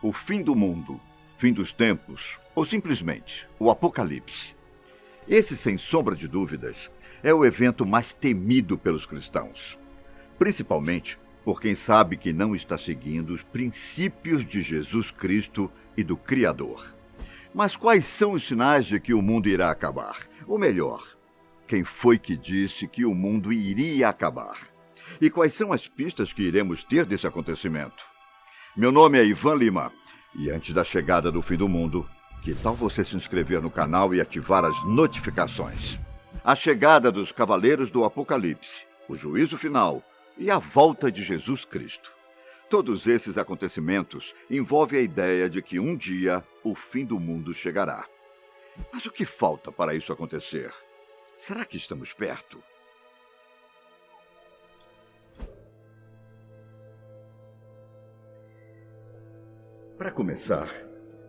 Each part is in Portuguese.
o fim do mundo, fim dos tempos ou simplesmente o Apocalipse. Esse, sem sombra de dúvidas, é o evento mais temido pelos cristãos, principalmente por quem sabe que não está seguindo os princípios de Jesus Cristo e do Criador. Mas quais são os sinais de que o mundo irá acabar? Ou melhor, quem foi que disse que o mundo iria acabar? E quais são as pistas que iremos ter desse acontecimento? Meu nome é Ivan Lima, e antes da chegada do fim do mundo, que tal você se inscrever no canal e ativar as notificações? A chegada dos Cavaleiros do Apocalipse, o juízo final e a volta de Jesus Cristo. Todos esses acontecimentos envolvem a ideia de que um dia o fim do mundo chegará. Mas o que falta para isso acontecer? Será que estamos perto? Para começar,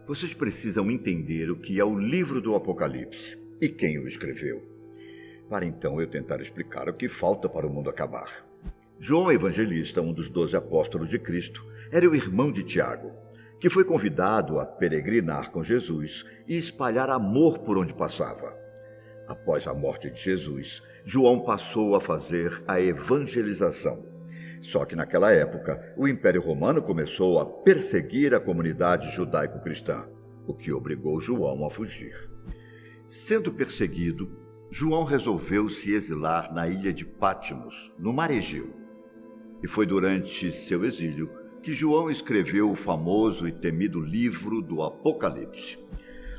vocês precisam entender o que é o livro do Apocalipse e quem o escreveu. Para então eu tentar explicar o que falta para o mundo acabar. João Evangelista, um dos 12 apóstolos de Cristo, era o irmão de Tiago, que foi convidado a peregrinar com Jesus e espalhar amor por onde passava. Após a morte de Jesus, João passou a fazer a evangelização. Só que naquela época, o Império Romano começou a perseguir a comunidade judaico-cristã, o que obrigou João a fugir. Sendo perseguido, João resolveu se exilar na ilha de Patmos, no Mar Egeu. E foi durante seu exílio que João escreveu o famoso e temido livro do Apocalipse.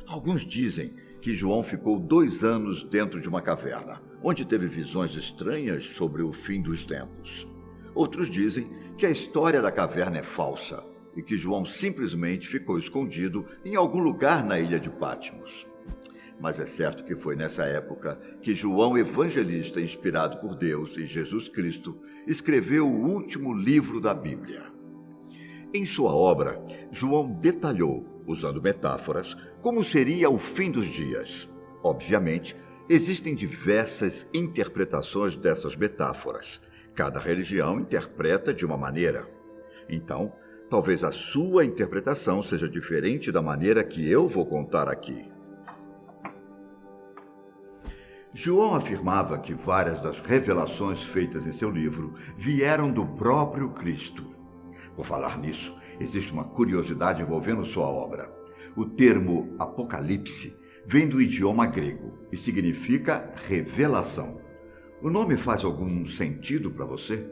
Alguns dizem que João ficou 2 anos dentro de uma caverna, onde teve visões estranhas sobre o fim dos tempos. Outros dizem que a história da caverna é falsa e que João simplesmente ficou escondido em algum lugar na ilha de Patmos. Mas é certo que foi nessa época que João Evangelista, inspirado por Deus e Jesus Cristo, escreveu o último livro da Bíblia. Em sua obra, João detalhou, usando metáforas, como seria o fim dos dias. Obviamente, existem diversas interpretações dessas metáforas. Cada religião interpreta de uma maneira. Então, talvez a sua interpretação seja diferente da maneira que eu vou contar aqui. João afirmava que várias das revelações feitas em seu livro vieram do próprio Cristo. Por falar nisso, existe uma curiosidade envolvendo sua obra. O termo Apocalipse vem do idioma grego e significa revelação. O nome faz algum sentido para você?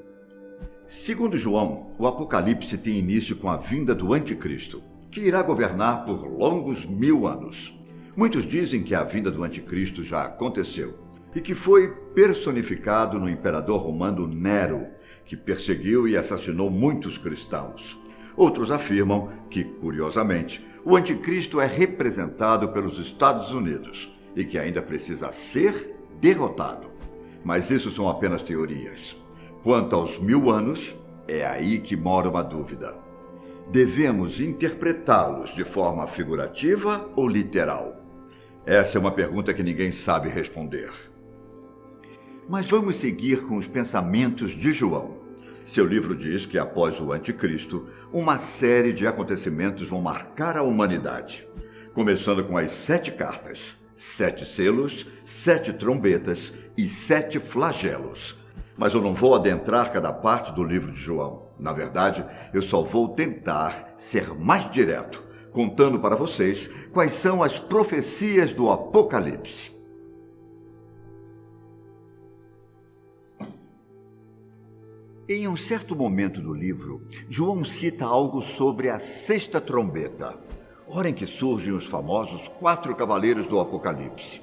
Segundo João, o Apocalipse tem início com a vinda do Anticristo, que irá governar por longos 1000 anos. Muitos dizem que a vinda do Anticristo já aconteceu e que foi personificado no imperador romano Nero, que perseguiu e assassinou muitos cristãos. Outros afirmam que, curiosamente, o Anticristo é representado pelos Estados Unidos e que ainda precisa ser derrotado. Mas isso são apenas teorias. Quanto aos 1000 anos, é aí que mora uma dúvida. Devemos interpretá-los de forma figurativa ou literal? Essa é uma pergunta que ninguém sabe responder. Mas vamos seguir com os pensamentos de João. Seu livro diz que após o Anticristo, uma série de acontecimentos vão marcar a humanidade. Começando com as 7 cartas, 7 selos, 7 trombetas e 7 flagelos. Mas eu não vou adentrar cada parte do livro de João. Na verdade, eu só vou tentar ser mais direto, contando para vocês quais são as profecias do Apocalipse. Em um certo momento do livro, João cita algo sobre a 6ª trombeta, hora em que surgem os famosos 4 cavaleiros do Apocalipse.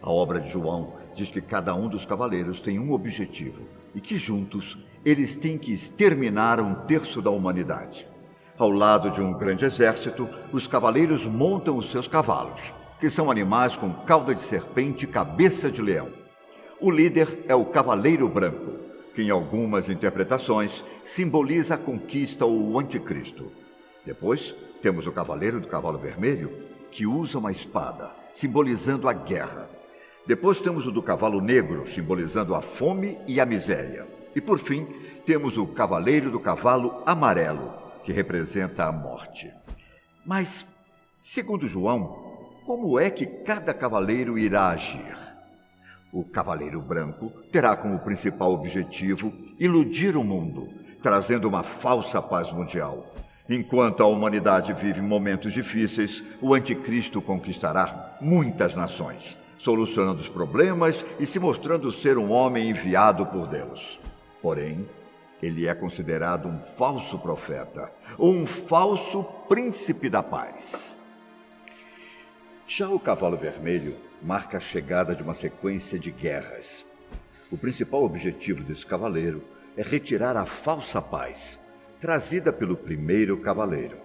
A obra de João diz que cada um dos cavaleiros tem um objetivo e que juntos eles têm que exterminar 1/3 da humanidade. Ao lado de um grande exército, os cavaleiros montam os seus cavalos, que são animais com cauda de serpente e cabeça de leão. O líder é o Cavaleiro Branco, que em algumas interpretações simboliza a conquista ou o Anticristo. Depois, temos o Cavaleiro do Cavalo Vermelho, que usa uma espada, simbolizando a guerra. Depois temos o do Cavalo Negro, simbolizando a fome e a miséria. E por fim, temos o Cavaleiro do Cavalo Amarelo, que representa a morte. Mas, segundo João, como é que cada cavaleiro irá agir? O cavaleiro branco terá como principal objetivo iludir o mundo, trazendo uma falsa paz mundial. Enquanto a humanidade vive momentos difíceis, o anticristo conquistará muitas nações, solucionando os problemas e se mostrando ser um homem enviado por Deus. Porém, ele é considerado um falso profeta, ou um falso príncipe da paz. Já o cavalo vermelho marca a chegada de uma sequência de guerras. O principal objetivo desse cavaleiro é retirar a falsa paz, trazida pelo primeiro cavaleiro.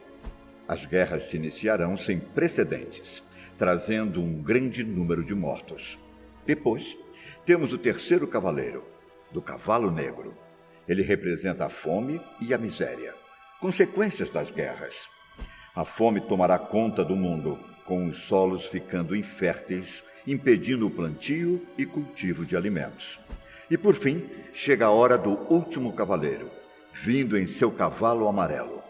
As guerras se iniciarão sem precedentes, trazendo um grande número de mortos. Depois, temos o terceiro cavaleiro, do cavalo negro. Ele representa a fome e a miséria, consequências das guerras. A fome tomará conta do mundo, com os solos ficando inférteis, impedindo o plantio e cultivo de alimentos. E por fim, chega a hora do último cavaleiro, vindo em seu cavalo amarelo.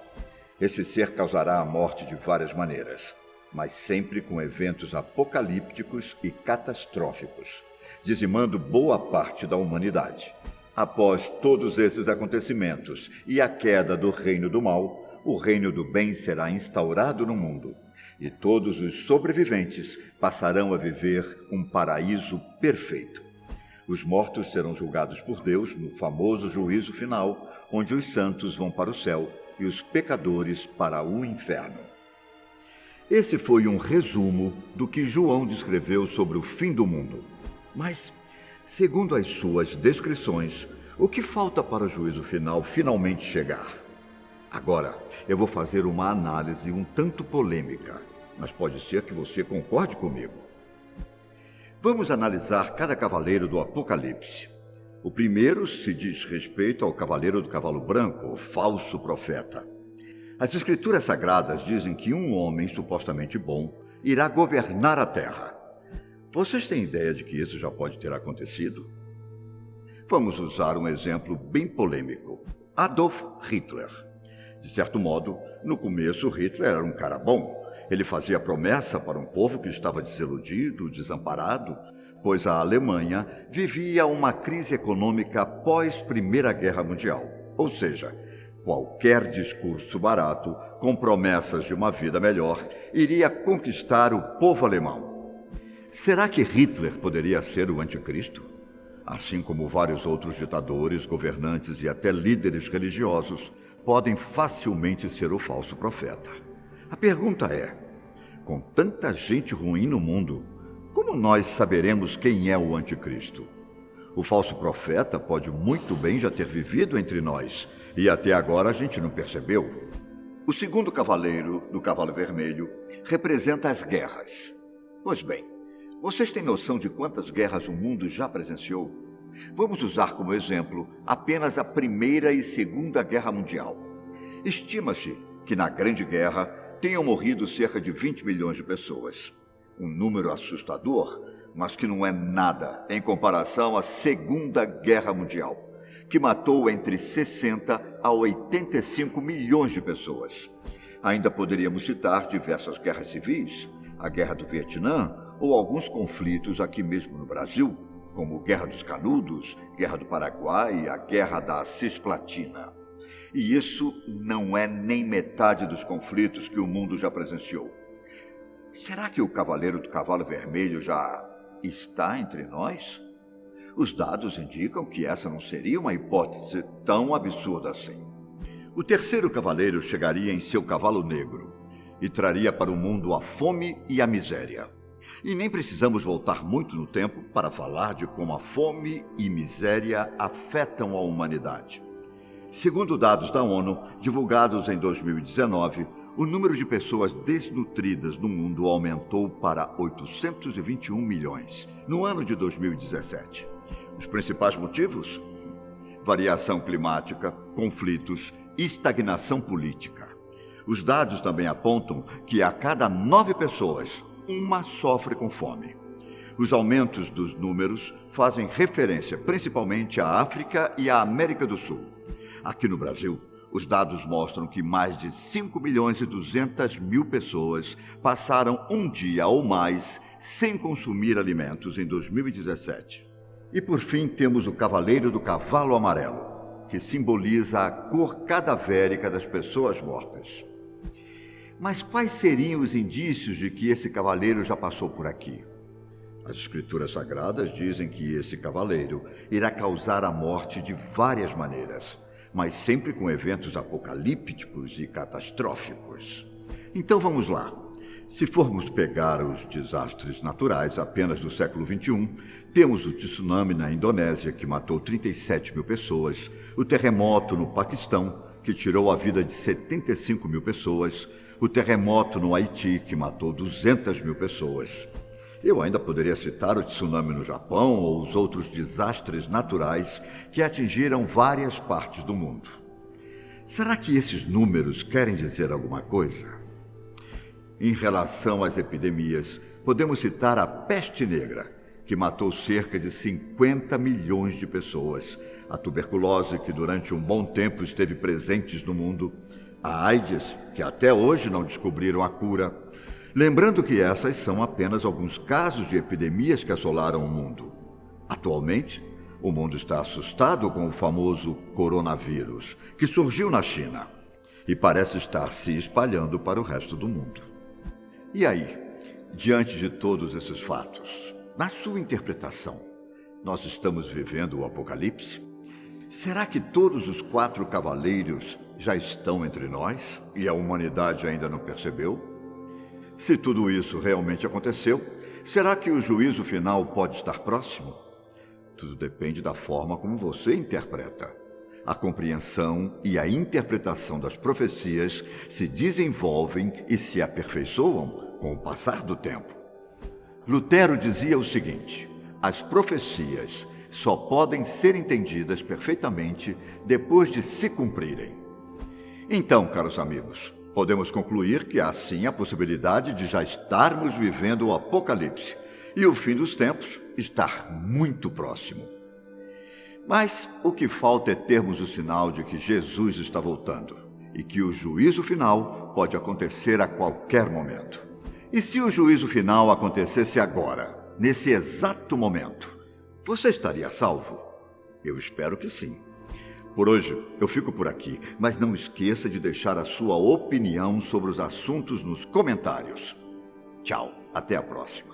Esse ser causará a morte de várias maneiras, mas sempre com eventos apocalípticos e catastróficos, dizimando boa parte da humanidade. Após todos esses acontecimentos e a queda do reino do mal, o reino do bem será instaurado no mundo, e todos os sobreviventes passarão a viver um paraíso perfeito. Os mortos serão julgados por Deus no famoso juízo final, onde os santos vão para o céu e os pecadores para o inferno. Esse foi um resumo do que João descreveu sobre o fim do mundo. Mas, segundo as suas descrições, o que falta para o juízo final finalmente chegar? Agora, eu vou fazer uma análise um tanto polêmica, mas pode ser que você concorde comigo. Vamos analisar cada cavaleiro do Apocalipse. O primeiro se diz respeito ao cavaleiro do cavalo branco, o falso profeta. As escrituras sagradas dizem que um homem supostamente bom irá governar a terra. Vocês têm ideia de que isso já pode ter acontecido? Vamos usar um exemplo bem polêmico. Adolf Hitler. De certo modo, no começo Hitler era um cara bom. Ele fazia promessa para um povo que estava desiludido, desamparado, pois a Alemanha vivia uma crise econômica pós-Primeira Guerra Mundial. Ou seja, qualquer discurso barato, com promessas de uma vida melhor, iria conquistar o povo alemão. Será que Hitler poderia ser o anticristo? Assim como vários outros ditadores, governantes e até líderes religiosos podem facilmente ser o falso profeta. A pergunta é, com tanta gente ruim no mundo, como nós saberemos quem é o anticristo? O falso profeta pode muito bem já ter vivido entre nós, e até agora a gente não percebeu. O segundo cavaleiro, do cavalo vermelho, representa as guerras. Pois bem, vocês têm noção de quantas guerras o mundo já presenciou? Vamos usar como exemplo apenas a Primeira e Segunda Guerra Mundial. Estima-se que na Grande Guerra tenham morrido cerca de 20 milhões de pessoas. Um número assustador, mas que não é nada em comparação à Segunda Guerra Mundial, que matou entre 60 a 85 milhões de pessoas. Ainda poderíamos citar diversas guerras civis, a Guerra do Vietnã ou alguns conflitos aqui mesmo no Brasil, como Guerra dos Canudos, Guerra do Paraguai e a Guerra da Cisplatina. E isso não é nem metade dos conflitos que o mundo já presenciou. Será que o cavaleiro do cavalo vermelho já está entre nós? Os dados indicam que essa não seria uma hipótese tão absurda assim. O terceiro cavaleiro chegaria em seu cavalo negro e traria para o mundo a fome e a miséria. E nem precisamos voltar muito no tempo para falar de como a fome e miséria afetam a humanidade. Segundo dados da ONU, divulgados em 2019, o número de pessoas desnutridas no mundo aumentou para 821 milhões no ano de 2017. Os principais motivos? Variação climática, conflitos, estagnação política. Os dados também apontam que a cada 9 pessoas, uma sofre com fome. Os aumentos dos números fazem referência principalmente à África e à América do Sul. Aqui no Brasil, Os dados mostram que mais de 5.200.000 pessoas passaram um dia ou mais sem consumir alimentos em 2017. E por fim temos o Cavaleiro do Cavalo Amarelo, que simboliza a cor cadavérica das pessoas mortas. Mas quais seriam os indícios de que esse cavaleiro já passou por aqui? As Escrituras Sagradas dizem que esse cavaleiro irá causar a morte de várias maneiras, mas sempre com eventos apocalípticos e catastróficos. Então vamos lá. Se formos pegar os desastres naturais apenas do século XXI, temos o tsunami na Indonésia, que matou 37 mil pessoas, o terremoto no Paquistão, que tirou a vida de 75 mil pessoas, o terremoto no Haiti, que matou 200 mil pessoas. Eu ainda poderia citar o tsunami no Japão ou os outros desastres naturais que atingiram várias partes do mundo. Será que esses números querem dizer alguma coisa? Em relação às epidemias, podemos citar a peste negra, que matou cerca de 50 milhões de pessoas, a tuberculose, que durante um bom tempo esteve presente no mundo, a AIDS, que até hoje não descobriram a cura. Lembrando que essas são apenas alguns casos de epidemias que assolaram o mundo. Atualmente, o mundo está assustado com o famoso coronavírus, que surgiu na China e parece estar se espalhando para o resto do mundo. E aí, diante de todos esses fatos, na sua interpretação, nós estamos vivendo o Apocalipse? Será que todos os 4 cavaleiros já estão entre nós e a humanidade ainda não percebeu? Se tudo isso realmente aconteceu, será que o juízo final pode estar próximo? Tudo depende da forma como você interpreta. A compreensão e a interpretação das profecias se desenvolvem e se aperfeiçoam com o passar do tempo. Lutero dizia o seguinte: as profecias só podem ser entendidas perfeitamente depois de se cumprirem. Então, caros amigos, podemos concluir que há sim a possibilidade de já estarmos vivendo o Apocalipse e o fim dos tempos estar muito próximo. Mas o que falta é termos o sinal de que Jesus está voltando e que o juízo final pode acontecer a qualquer momento. E se o juízo final acontecesse agora, nesse exato momento, você estaria salvo? Eu espero que sim. Por hoje, eu fico por aqui, mas não esqueça de deixar a sua opinião sobre os assuntos nos comentários. Tchau, até a próxima.